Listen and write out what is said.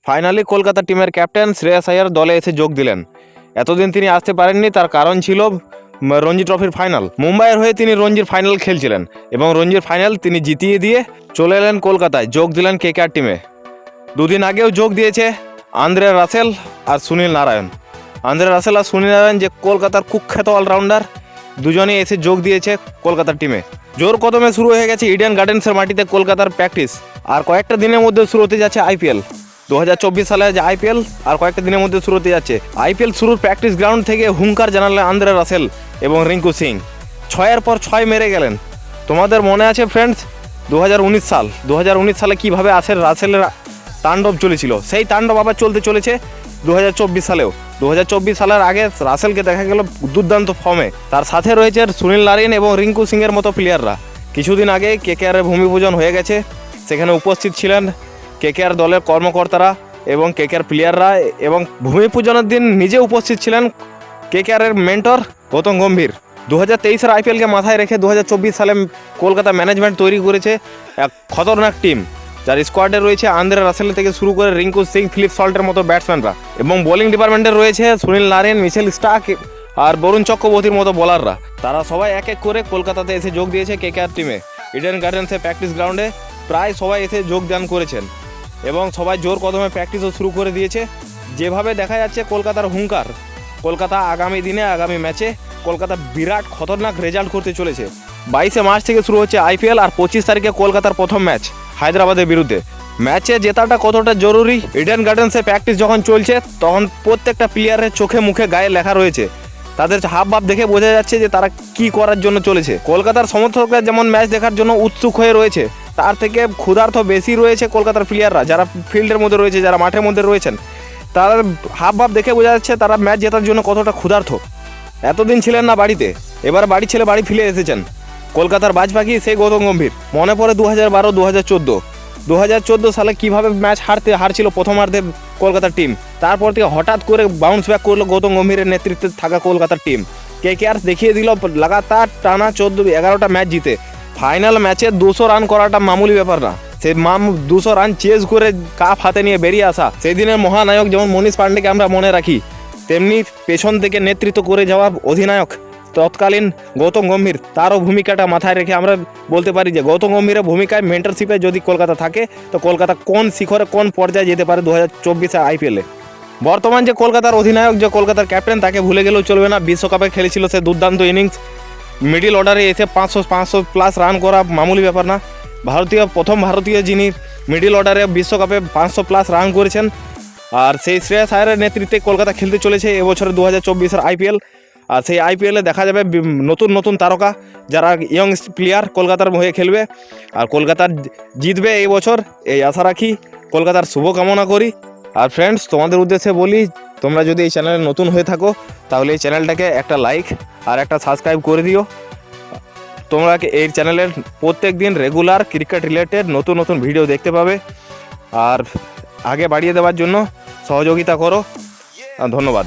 Finally Kolkata টিমের captain Shreyas আয়ার দলে এসে যোগ দিলেন। এতদিন তিনি আসতে পারেননি, তার কারণ ছিল রঞ্জি ট্রফির ফাইনাল। মুম্বাইয়ের হয়ে তিনি রঞ্জির ফাইনাল খেলছিলেন এবং রঞ্জির ফাইনাল তিনি জিতিয়ে দিয়ে চলে এলেন কলকাতায়, যোগ দিলেন কেকেআর টিমে। দুদিন আগেও যোগ দিয়েছে আন্দ্রে রাসেল আর সুনীল নারায়ণ। আন্দ্রে রাসেল আর সুনীল নারায়ণ যে কলকাতার কুখ্যাত অলরাউন্ডার, দুজনেই এসে যোগ দিয়েছে কলকাতার টিমে। জোর কদমে শুরু হয়ে গেছে ইডেন গার্ডেন্সের মাটিতে কলকাতার প্র্যাকটিস। আর কয়েকটা দিনের মধ্যে শুরু হতে যাচ্ছে আইপিএল। 2024 সালে যে আইপিএল আর কয়েকটা দিনের মধ্যে শুরু হতে যাচ্ছে। আইপিএল শুরুর প্র্যাকটিস গ্রাউন্ড থেকে হুঙ্কার জানালেন আন্দ্রে রাসেল এবং রিঙ্কু সিং। 6-এর পর 6 মেরে গেলেন। তোমাদের মনে আছে ফ্রেন্ডস, 2019 সালে কীভাবে রাসেলের তাণ্ডব চলেছিল, সেই তাণ্ডব আবার চলতে চলেছে 2024 সালেও। 2024 সালের আগে রাসেলকে দেখা গেল দুর্দান্ত ফর্মে, তার সাথে রয়েছে সুনীল নারায়ণ এবং রিঙ্কু সিংয়ের মতো প্লেয়াররা। কিছুদিন আগে কেকেআরের ভূমিপূজন হয়ে গেছে, সেখানে উপস্থিত ছিলেন কেকেআর দলের কর্মকর্তারা এবং কেকেআর প্লেয়াররা, এবং ভূমিপূজনের দিন নিজে উপস্থিত ছিলেন কেকেআরের মেন্টর গৌতম গম্ভীর। 2023-এর আইপিএলকে মাথায় রেখে 2024 সালে কলকাতা ম্যানেজমেন্ট তৈরি করেছে এক খতরনাক টিম, যার স্কোয়াডে রয়েছে আন্দ্রে রাসেল থেকে শুরু করে রিঙ্কু সিং, ফিলিপ সল্টের মতো ব্যাটসম্যানরা, এবং বোলিং ডিপার্টমেন্টে রয়েছে সুনীল নারায়ণ, মিচেল স্টার্ক আর বরুণ চক্রবর্তীর মতো বোলাররা। তারা সবাই এক এক করে কলকাতাতে এসে যোগ দিয়েছে কেকেআর টিমে। ইডেন গার্ডেন্সের প্র্যাকটিস গ্রাউন্ডে প্রায় সবাই এসে যোগদান করেছেন এবং সবাই জোর কদমে প্র্যাকটিসও শুরু করে দিয়েছে। যেভাবে দেখা যাচ্ছে কলকাতার হুঙ্কার, কলকাতা আগামী দিনে আগামী ম্যাচে কলকাতা বিরাট খতরনাক রেজাল্ট করতে চলেছে। 22 মার্চ থেকে শুরু হচ্ছে আইপিএল আর 25 তারিখে কলকাতার প্রথম ম্যাচ হায়দ্রাবাদের বিরুদ্ধে। ম্যাচে জেতাটা কতটা জরুরি, ইডেন গার্ডেন্সে প্র্যাকটিস যখন চলছে তখন প্রত্যেকটা প্লেয়ারের চোখে মুখে গায়ে লেখা রয়েছে। তাদের হাব ভাব দেখে বোঝা যাচ্ছে যে তারা কি করার জন্য চলেছে। কলকাতার সমর্থকরা যেমন ম্যাচ দেখার জন্য উৎসুক হয়ে রয়েছে, তার থেকে ক্ষুধার্ত বেশি রয়েছে কলকাতার প্লেয়াররা, যারা ফিল্ডের মধ্যে রয়েছে, যারা মাঠের মধ্যে রয়েছেন। তাদের হাব ভাব দেখে বোঝা যাচ্ছে তারা ম্যাচ জেতার জন্য কতটা ক্ষুধার্ত। এতদিন ছিলেন না বাড়িতে, এবার বাড়ি ছেলে বাড়ি ফিরে এসেছেন। কলকাতার বাজ পাখি সেই গৌতম গম্ভীর। মনে পড়ে 2012, 2014 সালে কীভাবে ম্যাচ হারছিল প্রথমার্ধে কলকাতার টিম। তারপর থেকে হঠাৎ করে বাউন্স ব্যাক করলো গৌতম গম্ভীরের নেতৃত্বে থাকা কলকাতার টিম। কেকেআর দেখিয়ে দিল লাগাতার টানা 11টা ম্যাচ জিতে ফাইনাল ম্যাচে 200 রান করাটা মামুলি ব্যাপার না। সে 200 রান চেজ করে কাপ হাতে নিয়ে বেরিয়ে আসা, সেদিনের মহানায়ক যেমন মনীষ পান্ডেকে আমরা মনে রাখি, তেমনি পেছন থেকে নেতৃত্ব করে যাওয়া অধিনায়ক তৎকালীন গৌতম গম্ভীর, তারও ভূমিকাটা মাথায় রেখে আমরা বলতে পারি যে গৌতম গম্ভীরের ভূমিকায় মেন্টরশিপে যদি কলকাতা থাকে তো কলকাতা কোন শিখরে কোন পর্যায়ে যেতে পারে 2024 আইপিএলে। বর্তমান যে কলকাতার অধিনায়ক, যে কলকাতার ক্যাপ্টেন, তাকে ভুলে গেলেও চলবে না। বিশ্বকাপে খেলেছিল সে দুর্দান্ত ইনিংস, মিডিল অর্ডারে এসে 500+ রান করা মামুলি ব্যাপার না। প্রথম ভারতীয় যিনি মিডিল অর্ডারে বিশ্বকাপে 500+ রান করেছেন, আর সেই শ্রেয়াস আয়ারের নেতৃত্বে কলকাতা খেলতে চলেছে এবছরের 2024 আইপিএল। আর সেই আইপিএলে দেখা যাবে নতুন নতুন তারকা, যারা ইয়ং প্লেয়ার কলকাতার হয়ে খেলবে, আর কলকাতার জিতবে এই বছর, এই আশা রাখি, কলকাতার শুভকামনা করি। আর ফ্রেন্ডস, তোমাদের উদ্দেশ্যে বলি, তোমরা যদি এই চ্যানেলে নতুন হয়ে থাকো তাহলে এই চ্যানেলটাকে একটা লাইক আর একটা সাবস্ক্রাইব করে দিও। তোমরা এই চ্যানেলের প্রত্যেক দিন রেগুলার ক্রিকেট রিলেটেড নতুন নতুন ভিডিও দেখতে পাবে, আর আগে বাড়িয়ে দেওয়ার জন্য সহযোগিতা করো। ধন্যবাদ।